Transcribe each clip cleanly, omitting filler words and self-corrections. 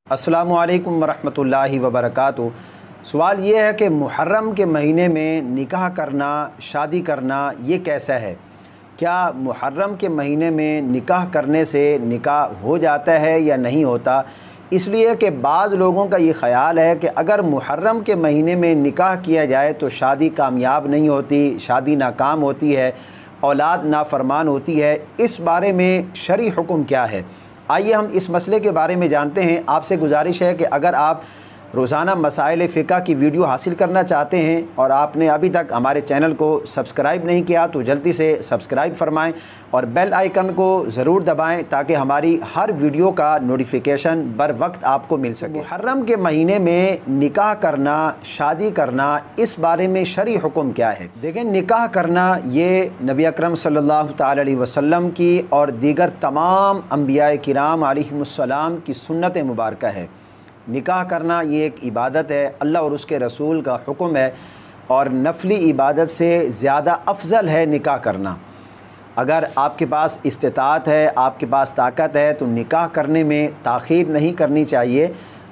अस्सलामु अलैकुम वरहमतुल्लाहि वबरकातुहू। सवाल ये है कि मुहर्रम के महीने में निकाह करना, शादी करना ये कैसा है? क्या मुहर्रम के महीने में निकाह करने से निकाह हो जाता है या नहीं होता? इसलिए कि बाज़ लोगों का ये ख़याल है कि अगर मुहर्रम के महीने में निकाह किया जाए तो शादी कामयाब नहीं होती, शादी नाकाम होती है, औलाद नाफरमान होती है। इस बारे में शरई हुक्म क्या है? आइए हम इस मसले के बारे में जानते हैं। आपसे गुजारिश है कि अगर आप रोज़ाना मसाइल फ़िक़्ह की वीडियो हासिल करना चाहते हैं और आपने अभी तक हमारे चैनल को सब्सक्राइब नहीं किया तो जल्दी से सब्सक्राइब फरमाएं और बेल आइकन को ज़रूर दबाएं ताकि हमारी हर वीडियो का नोटिफिकेशन बर वक्त आपको मिल सके। मुहर्रम के महीने में निकाह करना, शादी करना, इस बारे में शरई हुक्म क्या है? देखें, निकाह करना ये नबी अकरम सल्लल्लाहु तआला अलैहि वसल्लम की और दीगर तमाम अंबियाए किराम अलैहिमुस्सलाम की सुन्नत मुबारका है। निकाह करना ये एक इबादत है, अल्लाह और उसके रसूल का हुक्म है और नफली इबादत से ज़्यादा अफजल है निकाह करना। अगर आपके पास इस्तिताअत है, आपके पास ताकत है तो निकाह करने में ताख़ीर नहीं करनी चाहिए।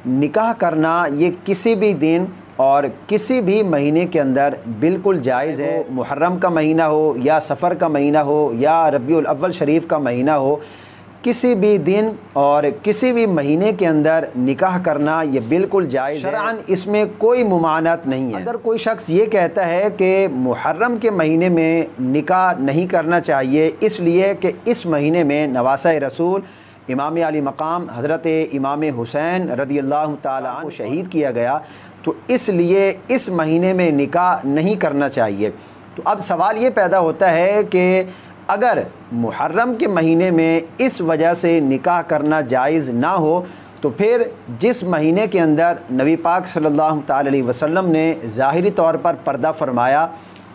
निकाह करना ये किसी भी दिन और किसी भी महीने के अंदर बिल्कुल जायज़ है। मुहर्रम का महीना हो या सफ़र का महीना हो या रबीउल अव्वल शरीफ का महीना हो, किसी भी दिन और किसी भी महीने के अंदर निकाह करना ये बिल्कुल जायज़ है। शरअन इसमें कोई मुमानत नहीं है। अगर कोई शख्स ये कहता है कि मुहर्रम के महीने में निकाह नहीं करना चाहिए इसलिए कि इस महीने में नवासा रसूल इमाम अली मकाम हज़रत इमाम हुसैन रदियल्लाहु ताला अन्हु शहीद किया गया, तो इसलिए इस महीने में निकाह नहीं करना चाहिए। तो अब सवाल ये पैदा होता है कि अगर मुहर्रम के महीने में इस वजह से निकाह करना जायज़ ना हो तो फिर जिस महीने के अंदर नबी पाक सल्लल्लाहु तआला अलैहि वसल्लम ने ज़ाहिरी तौर पर पर्दा फरमाया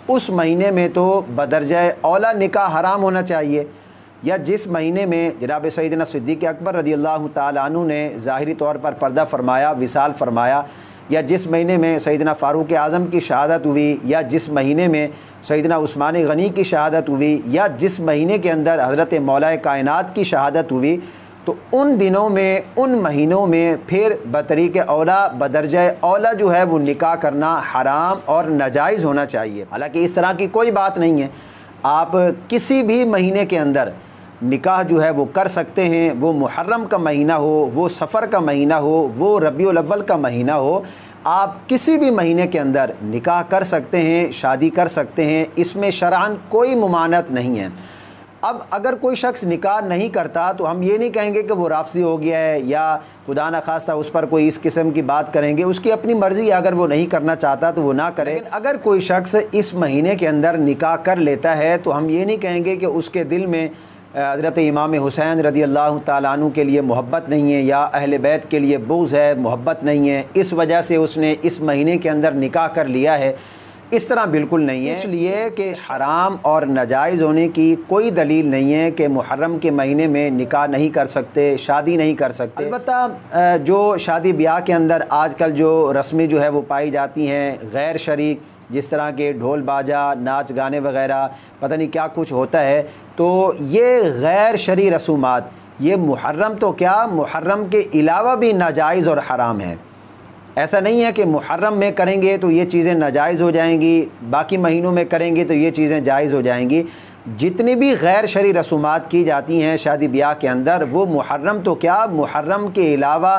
उस महीने में तो बदरजाए औला निकाह हराम होना चाहिए। या जिस महीने में जनाब सैयदना सिद्दीक़ अकबर रदियल्लाहु ताला अन्हु ने ज़ाहिरी तौर पर पर्दा फरमाया, विसाल फरमाया, या जिस महीने में सैयदना फ़ारूक आज़म की शहादत हुई, या जिस महीने में सैयदना उस्मान गनी की शहादत हुई, या जिस महीने के अंदर हज़रत मौलाए कायनात की शहादत हुई, तो उन दिनों में, उन महीनों में फिर बतरीक़ औला, बदरजाए औला जो है वो निकाह करना हराम और नाजायज़ होना चाहिए। हालांकि इस तरह की कोई बात नहीं है, आप किसी भी महीने के अंदर निकाह जो है वो कर सकते हैं। वो मुहर्रम का महीना हो, वो सफ़र का महीना हो, वो रबीउल अव्वल का महीना हो, आप किसी भी महीने के अंदर निकाह कर सकते हैं, शादी कर सकते हैं, इसमें शरअन कोई मुमानत नहीं है। अब अगर कोई शख्स निकाह नहीं करता तो हम ये नहीं कहेंगे कि वो राफ़ज़ी हो गया है या खुदा न खास्ता उस पर कोई इस किस्म की बात करेंगे। उसकी अपनी मर्ज़ी है, अगर वो नहीं करना चाहता तो वो ना करे। लेकिन अगर कोई शख्स इस महीने के अंदर निकाह कर लेता है तो हम ये नहीं कहेंगे कि उसके दिल में हज़रत इमाम हुसैन रदियल्लाहु ताला अन्हु के लिए मोहब्बत नहीं है या अहले बैत के लिए बुग़्ज़ है, मोहब्बत नहीं है, इस वजह से उसने इस महीने के अंदर निकाह कर लिया है। इस तरह बिल्कुल नहीं है। इसलिए कि हराम और नाजायज़ होने की कोई दलील नहीं है कि मुहर्रम के महीने में निकाह नहीं कर सकते, शादी नहीं कर सकते। अलबत्ता जो शादी ब्याह के अंदर आजकल जो रस्में जो है वो पाई जाती हैं गैर शरई, जिस तरह के ढोल बाजा, नाच गाने वगैरह, पता नहीं क्या कुछ होता है, तो ये गैर शरई रसूमात ये मुहर्रम तो क्या, मुहर्रम के अलावा भी नाजायज़ और हराम है। ऐसा नहीं है कि मुहर्रम में करेंगे तो ये चीज़ें नाजायज़ हो जाएंगी, बाकी महीनों में करेंगे तो ये चीज़ें जायज़ हो जाएंगी। जितनी भी गैर शरई रसूमात की जाती हैं शादी ब्याह के अंदर, वो मुहर्रम तो क्या, मुहर्रम के अलावा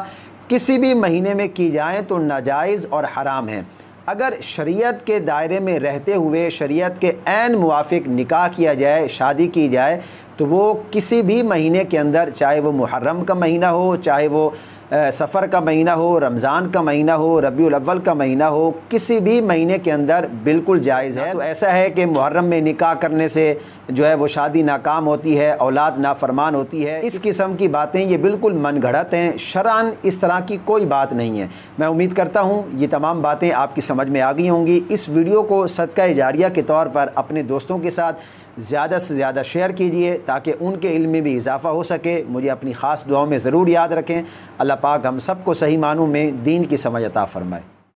किसी भी महीने में की जाएँ तो नाजायज़ और हराम है। अगर शरीयत के दायरे में रहते हुए शरीयत के ऐन मुवाफ़िक निकाह किया जाए, शादी की जाए, तो वो किसी भी महीने के अंदर, चाहे वो मुहर्रम का महीना हो, चाहे वो सफ़र का महीना हो, रमज़ान का महीना हो, रबीउल अव्वल का महीना हो, किसी भी महीने के अंदर बिल्कुल जायज़ है। तो ऐसा है कि मुहर्रम में निकाह करने से जो है वो शादी नाकाम होती है, औलाद नाफरमान होती है, इस किस्म की बातें ये बिल्कुल मनगढ़ंत हैं। शरअन इस तरह की कोई बात नहीं है। मैं उम्मीद करता हूँ ये तमाम बातें आपकी समझ में आ गई होंगी। इस वीडियो को सदका जारिया के तौर पर अपने दोस्तों के साथ ज़्यादा से ज़्यादा शेयर कीजिए ताकि उनके इल्म में भी इजाफ़ा हो सके। मुझे अपनी ख़ास दुआओं में ज़रूर याद रखें। अल्लाह पाक हम सबको सही मानों में दीन की समझ अता फ़रमाए।